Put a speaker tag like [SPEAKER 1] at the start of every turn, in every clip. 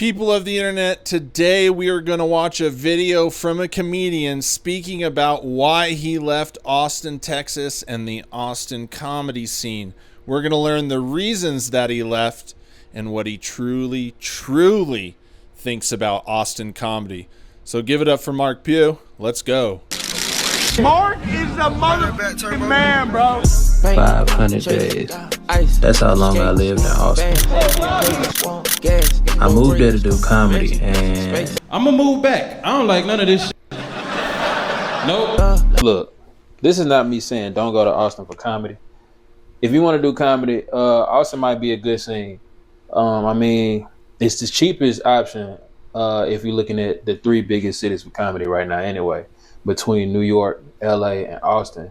[SPEAKER 1] People of the internet, today we are going to watch a video from a comedian speaking about why he left Austin, Texas and the Austin comedy scene. We're going to learn the reasons that he left and what he truly thinks about Austin comedy. So give it up for Mark Pugh. Let's go.
[SPEAKER 2] Mark is a motherfucking man, bro.
[SPEAKER 3] 500 days. That's how long I lived in Austin. I moved there to do comedy, and
[SPEAKER 4] I'ma move back. I don't like none of this shit. Nope.
[SPEAKER 3] look, this is not me saying don't go to Austin for comedy. If you want to do comedy, Austin might be a good scene. I mean, it's the cheapest option if you're looking at the three biggest cities for comedy right now anyway, between New York, LA, and Austin.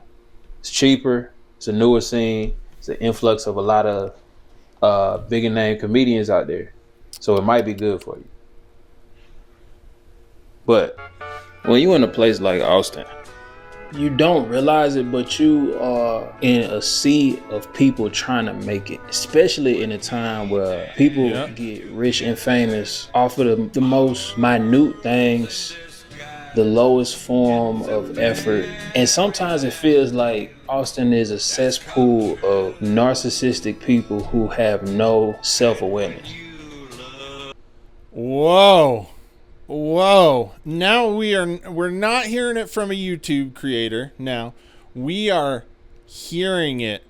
[SPEAKER 3] It's cheaper, it's a newer scene, it's an influx of a lot of bigger name comedians out there. So it might be good for you. But when you're in a place like Austin, you don't realize it, but you are in a sea of people trying to make it, especially in a time where people get rich and famous off of the most minute things, the lowest form of effort. And sometimes it feels like Austin is a cesspool of narcissistic people who have no self-awareness.
[SPEAKER 1] Whoa. Now we're not hearing it from a YouTube creator. Now we are hearing it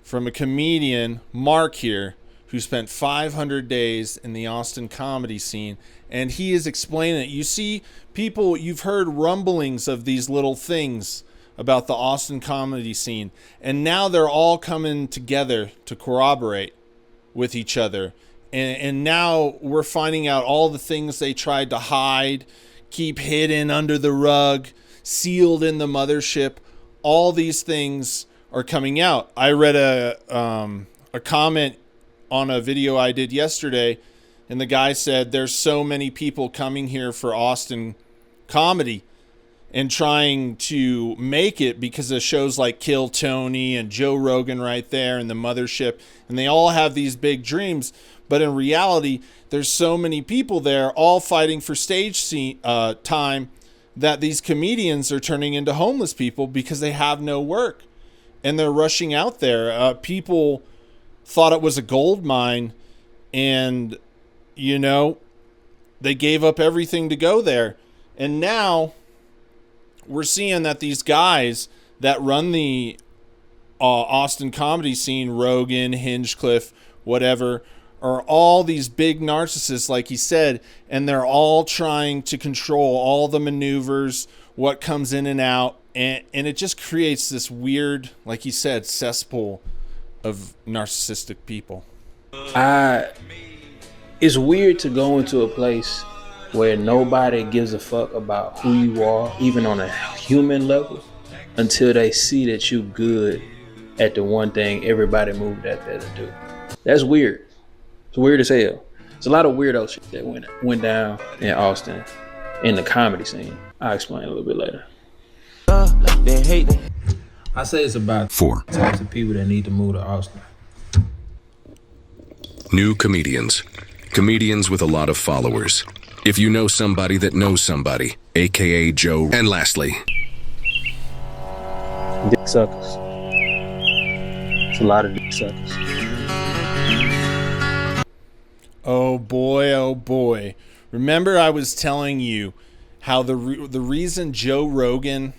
[SPEAKER 1] from a comedian, Mark here, who spent 500 days in the Austin comedy scene, and he is explaining it. You see, people, you've heard rumblings of these little things about the Austin comedy scene, and now they're all coming together to corroborate with each other. And now we're finding out all the things they tried to hide, keep hidden under the rug, sealed in the mothership. All these things are coming out. I read a comment on a video I did yesterday, and the guy said there's so many people coming here for Austin comedy and trying to make it because of shows like Kill Tony and Joe Rogan right there and the mothership, and they all have these big dreams. But in reality, there's so many people there all fighting for stage time that these comedians are turning into homeless people because they have no work and they're rushing out there. People thought it was a gold mine, and, you know, they gave up everything to go there. And now we're seeing that these guys that run the Austin comedy scene, Rogan, Hinchcliffe, whatever, are all these big narcissists, like he said, and they're all trying to control all the maneuvers, what comes in and out, and it just creates this weird, like he said, cesspool of narcissistic people.
[SPEAKER 3] It's weird to go into a place where nobody gives a fuck about who you are, even on a human level, until they see that you good at the one thing everybody moved out there to do. That's weird. It's weird as hell. There's a lot of weirdo shit that went down in Austin in the comedy scene. I'll explain a little bit later. I say it's about
[SPEAKER 5] 4
[SPEAKER 3] types of people that need to move to Austin.
[SPEAKER 5] New comedians. Comedians with a lot of followers. If you know somebody that knows somebody, aka Joe. And lastly,
[SPEAKER 3] Dick suckers. It's a lot of dick suckers.
[SPEAKER 1] Oh boy. Remember I was telling you how the reason Joe Rogan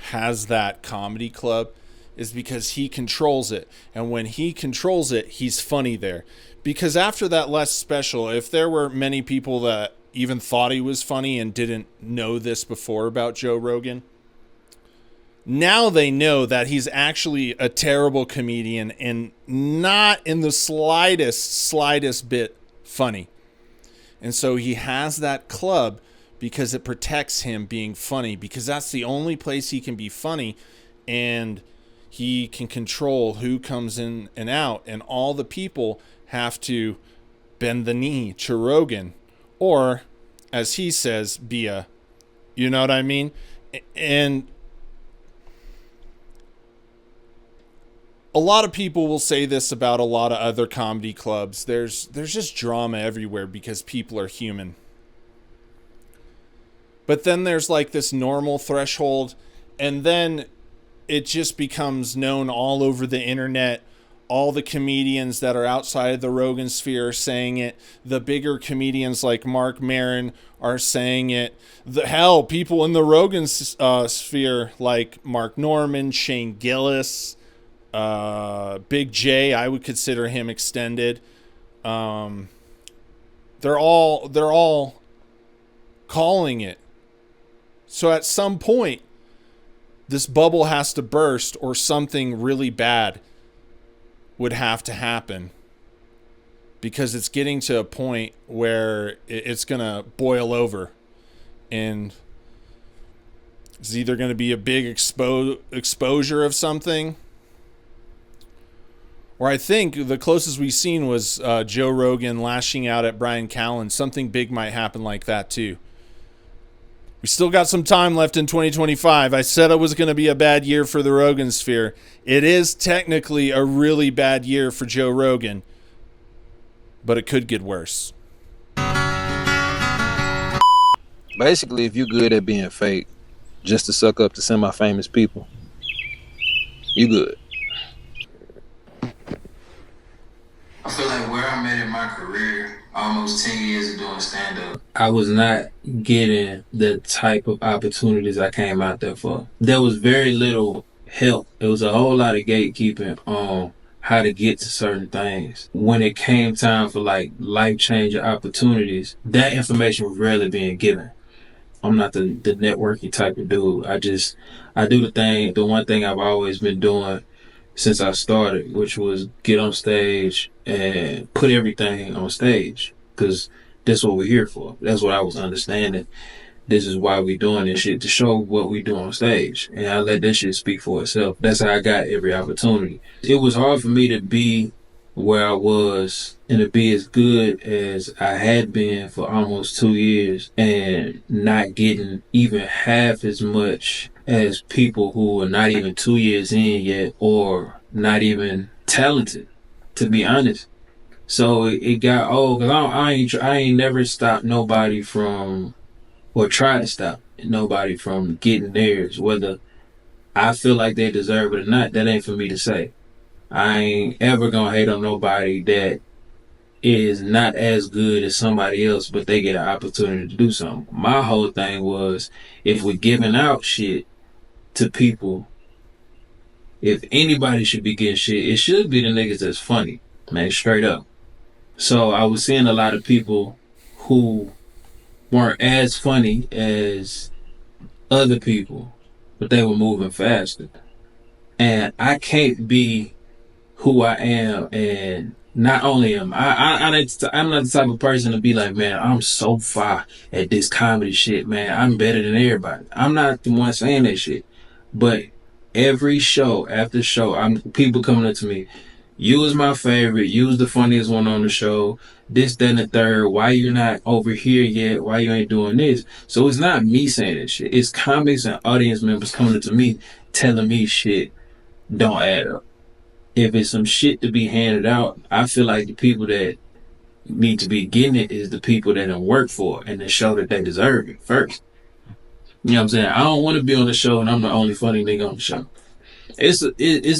[SPEAKER 1] has that comedy club is because he controls it. And when he controls it, he's funny there. Because after that last special, if there were many people that even thought he was funny and didn't know this before about Joe Rogan, now they know that he's actually a terrible comedian and not in the slightest bit funny. And so he has that club because it protects him being funny, because that's the only place he can be funny, and he can control who comes in and out, and all the people have to bend the knee to Rogan, or as he says, be a, you know what I mean? And a a lot of people will say this about a lot of other comedy clubs. There's just drama everywhere because people are human. But then there's like this normal threshold, and then it just becomes known all over the internet. All the comedians that are outside of the Rogan sphere are saying it. The bigger comedians like Mark Maron are saying it. People in the Rogan sphere like Mark Norman, Shane Gillis, Big J, I would consider him extended. They're all calling it. So at some point, this bubble has to burst, or something really bad would have to happen, because it's getting to a point where it's going to boil over, and it's either going to be a big exposure of something, or I think the closest we've seen was Joe Rogan lashing out at Brian Callen. Something big might happen like that too. We still got some time left in 2025. I said it was going to be a bad year for the Rogan sphere. It is technically a really bad year for Joe Rogan, but it could get worse.
[SPEAKER 3] Basically, if you're good at being fake, just to suck up to semi-famous people, you good. I feel like where I'm at in my career, almost 10 years of doing stand-up, I was not getting the type of opportunities I came out there for. There was very little help. It was a whole lot of gatekeeping on how to get to certain things. When it came time for like life-changing opportunities, that information was rarely being given. I'm not the networking type of dude. I do the one thing I've always been doing since I started, which was get on stage and put everything on stage, because that's what we're here for. That's what I was understanding. This is why we doing this shit, to show what we do on stage, and I let that shit speak for itself. That's how I got every opportunity. It was hard for me to be where I was and to be as good as I had been for almost 2 years and not getting even half as much as people who are not even 2 years in yet, or not even talented, to be honest. So it got old, because I ain't never stopped nobody from, or try to stop nobody from getting theirs. Whether I feel like they deserve it or not, that ain't for me to say. I ain't ever gonna hate on nobody that is not as good as somebody else, but they get an opportunity to do something. My whole thing was, if we're giving out shit to people, if anybody should be getting shit, it should be the niggas that's funny, man, straight up. So I was seeing a lot of people who weren't as funny as other people, but they were moving faster. And I can't be who I am, and not only am I'm not the type of person to be like, man, I'm so far at this comedy shit, man, I'm better than everybody. I'm not the one saying that shit. But every show after show, people coming up to me, you was my favorite, you was the funniest one on the show, this, that, and the third, why you not over here yet, why you ain't doing this? So it's not me saying that shit, it's comics and audience members coming up to me telling me shit don't add up. If it's some shit to be handed out, I feel like the people that need to be getting it is the people that don't work for it and that show that they deserve it first. You know what I'm saying? I don't want to be on the show and I'm the only funny nigga on the show. It's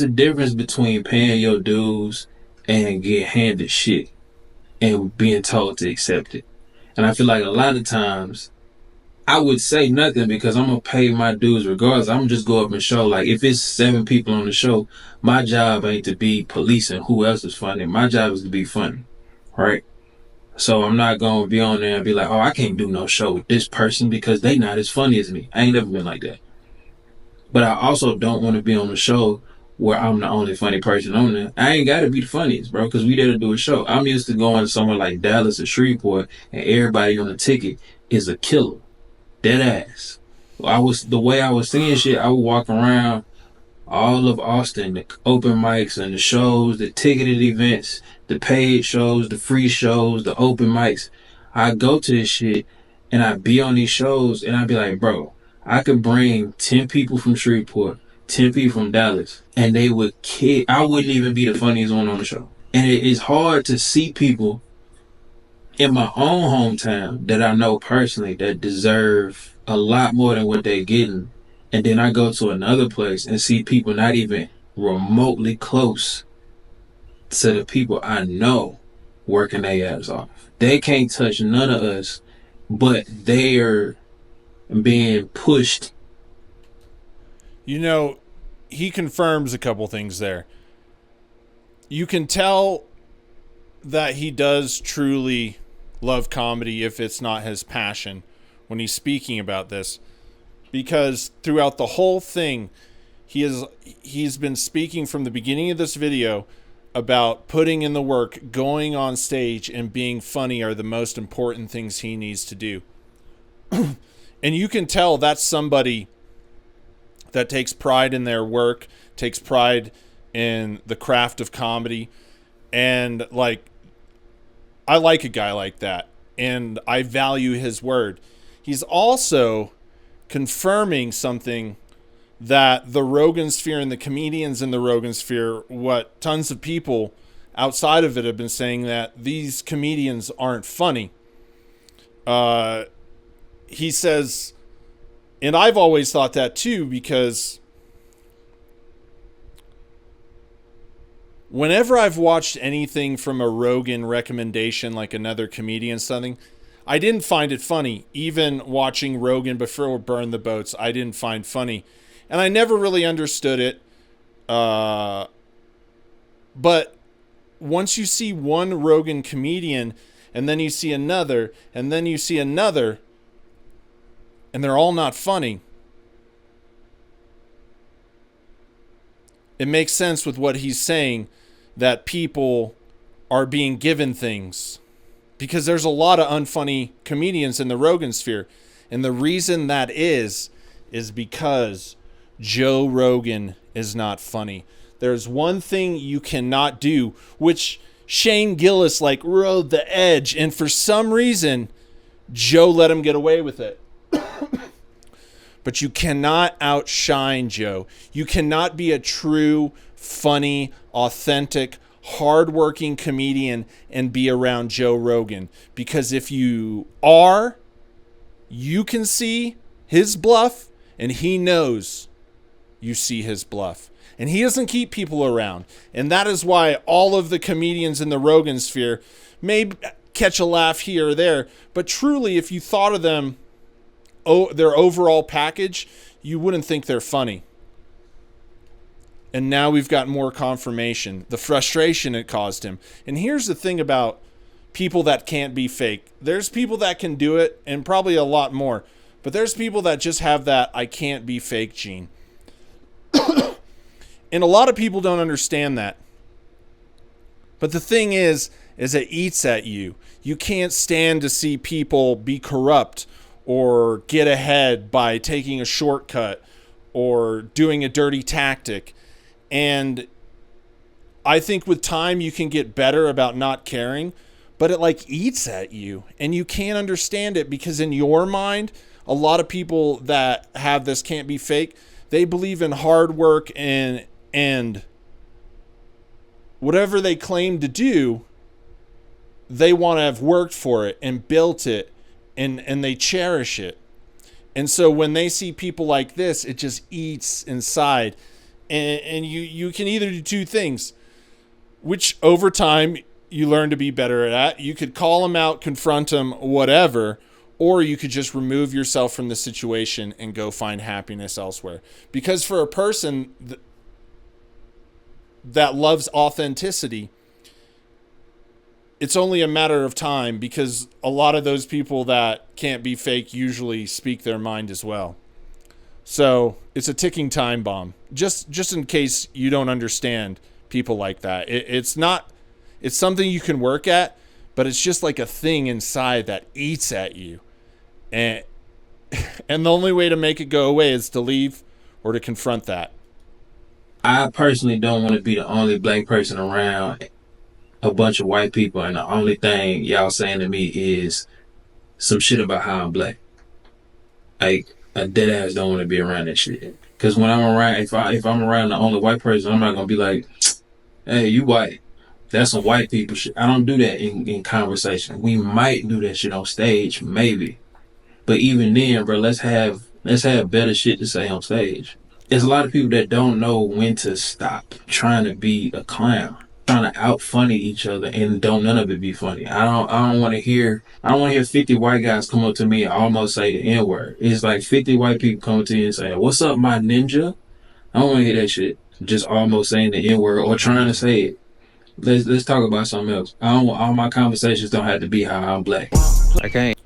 [SPEAKER 3] a difference between paying your dues and get handed shit and being told to accept it. And I feel like a lot of times I would say nothing because I'm going to pay my dues regardless. I'm going to just go up and show. Like, if it's 7 people on the show, my job ain't to be policing who else is funny. My job is to be funny, right? So I'm not going to be on there and be like, oh, I can't do no show with this person because they not as funny as me. I ain't never been like that. But I also don't want to be on a show where I'm the only funny person on there. I ain't got to be the funniest, bro, because we there to do a show. I'm used to going to somewhere like Dallas or Shreveport and everybody on the ticket is a killer. Dead ass. The way I was seeing shit, I would walk around all of Austin, the open mics and the shows, the ticketed events, the paid shows, the free shows, the open mics. I'd go to this shit and I'd be on these shows and I'd be like, bro, I could bring 10 people from Shreveport, 10 people from Dallas, and they would kid. I wouldn't even be the funniest one on the show. And it is hard to see people in my own hometown that I know personally that deserve a lot more than what they're getting. And then I go to another place and see people not even remotely close to the people I know working their ass off. They can't touch none of us, but they're being pushed.
[SPEAKER 1] You know, he confirms a couple things there. You can tell that he does truly love comedy if it's not his passion when he's speaking about this, because throughout the whole thing he's been speaking from the beginning of this video about putting in the work, going on stage, and being funny are the most important things he needs to do. And you can tell that's somebody that takes pride in their work, takes pride in the craft of comedy. And like, I like a guy like that, and I value his word. He's also confirming something that the Rogan sphere and the comedians in the Rogan sphere, what tons of people outside of it have been saying, that these comedians aren't funny. He says, and I've always thought that too, because whenever I've watched anything from a Rogan recommendation, like another comedian, something, I didn't find it funny. Even watching Rogan before Burn the Boats, I didn't find funny. And I never really understood it. But once you see one Rogan comedian, and then you see another, and then you see another, and they're all not funny, it makes sense with what he's saying, that people are being given things. Because there's a lot of unfunny comedians in the Rogan sphere. And the reason that is because Joe Rogan is not funny. There's one thing you cannot do, which Shane Gillis like rode the edge, and for some reason Joe let him get away with it. But you cannot outshine Joe. You cannot be a true, funny, authentic, hardworking comedian and be around Joe Rogan. Because if you are, you can see his bluff, and he knows you see his bluff. And he doesn't keep people around. And that is why all of the comedians in the Rogan sphere may catch a laugh here or there. But truly, if you thought of them, their overall package, you wouldn't think they're funny. And now we've got more confirmation. The frustration it caused him. And here's the thing about people that can't be fake. There's people that can do it, and probably a lot more. But there's people that just have that I can't be fake gene. And a lot of people don't understand that. But the thing is it eats at you. You can't stand to see people be corrupt or get ahead by taking a shortcut or doing a dirty tactic. And I think with time you can get better about not caring, but it like eats at you, and you can't understand it, because in your mind, a lot of people that have this can't be fake, they believe in hard work and whatever they claim to do, they want to have worked for it and built it, and they cherish it. And so when they see people like this, it just eats inside. And you can either do two things, which over time you learn to be better at. You could call them out, confront them, whatever, or you could just remove yourself from the situation and go find happiness elsewhere. Because for a person that loves authenticity, it's only a matter of time, because a lot of those people that can't be fake usually speak their mind as well. So it's a ticking time bomb. Just in case you don't understand people like that. It's something you can work at, but it's just like a thing inside that eats at you. And the only way to make it go away is to leave or to confront that.
[SPEAKER 3] I personally don't want to be the only black person around a bunch of white people, and the only thing y'all saying to me is some shit about how I'm black. Like, a dead ass don't want to be around that shit. Because when I'm around, if I'm around the only white person, I'm not gonna be like, "Hey, you white." That's some white people shit. I don't do that in conversation. We might do that shit on stage, maybe. But even then, bro, let's have better shit to say on stage. There's a lot of people that don't know when to stop trying to be a clown, trying to out funny each other, and don't none of it be funny. I don't want to hear 50 white guys come up to me and almost say the N-word. It's like 50 white people come to you and say, "What's up, my ninja?" I don't want to hear that shit. Just almost saying the N-word or trying to say it. Let's talk about something else. All my conversations don't have to be how I'm black. I can't.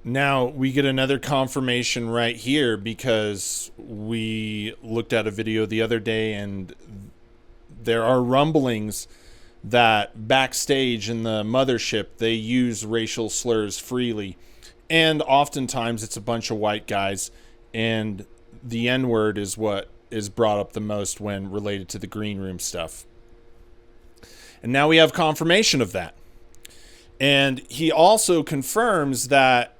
[SPEAKER 1] Now we get another confirmation right here because we looked at a video the other day and there are rumblings that backstage in the mothership they use racial slurs freely, and oftentimes it's a bunch of white guys, and the N-word is what is brought up the most when related to the green room stuff. And now we have confirmation of that. And he also confirms that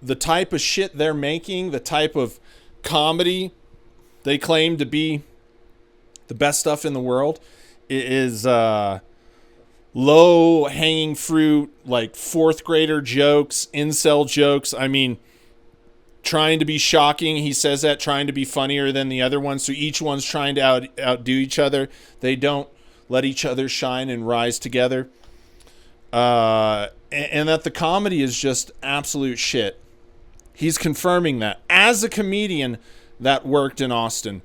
[SPEAKER 1] the type of shit they're making, the type of comedy they claim to be the best stuff in the world, is low-hanging fruit, like fourth grader jokes, incel jokes. I mean, trying to be shocking. He says that, trying to be funnier than the other one. So each one's trying to outdo each other. They don't let each other shine and rise together. And that the comedy is just absolute shit. He's confirming that as a comedian that worked in Austin.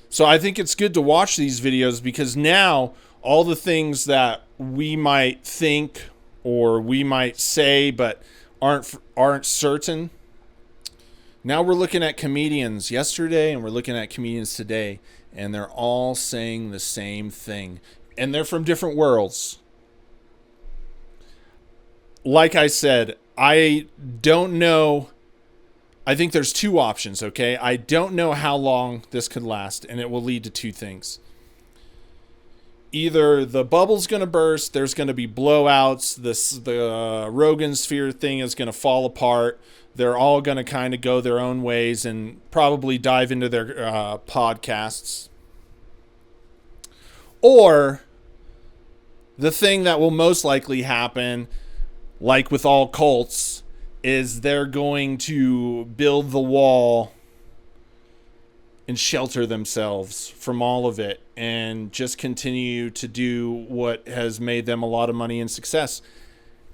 [SPEAKER 1] So I think it's good to watch these videos because now all the things that we might think or we might say but aren't certain. Now we're looking at comedians yesterday and we're looking at comedians today, and they're all saying the same thing. And they're from different worlds. Like I said, I don't know. I think there's two options, okay? I don't know how long this could last, and it will lead to two things. Either the bubble's going to burst, there's going to be blowouts, the Rogan sphere thing is going to fall apart, they're all going to kind of go their own ways and probably dive into their podcasts. Or the thing that will most likely happen, like with all cults, is they're going to build the wall and shelter themselves from all of it and just continue to do what has made them a lot of money and success.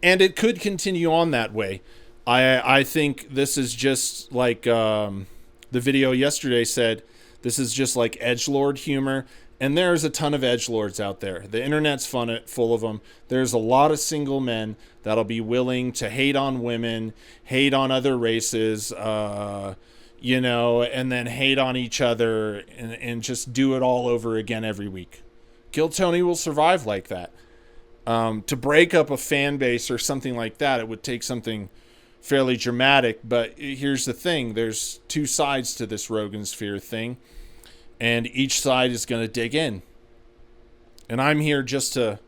[SPEAKER 1] And it could continue on that way. I think this is just like the video yesterday said, this is just like edgelord humor. And there's a ton of edgelords out there. The internet's full of them. There's a lot of single men that'll be willing to hate on women, hate on other races, and then hate on each other and just do it all over again every week. Kill Tony will survive like that. To break up a fan base or something like that, it would take something fairly dramatic. But here's the thing. There's two sides to this Rogan sphere thing. And each side is going to dig in. And I'm here just to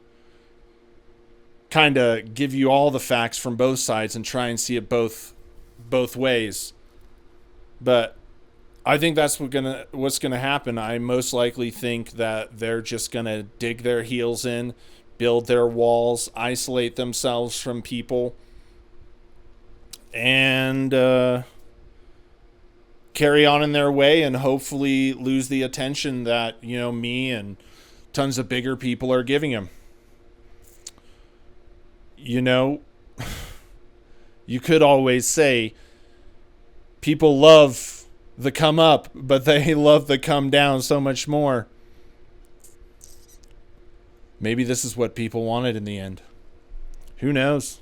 [SPEAKER 1] kind of give you all the facts from both sides and try and see it both ways. But I think that's what's gonna happen. I most likely think that they're just going to dig their heels in, build their walls, isolate themselves from people, and carry on in their way and hopefully lose the attention that, me and tons of bigger people are giving them. You could always say people love the come up, but they love the come down so much more. Maybe this is what people wanted in the end. Who knows?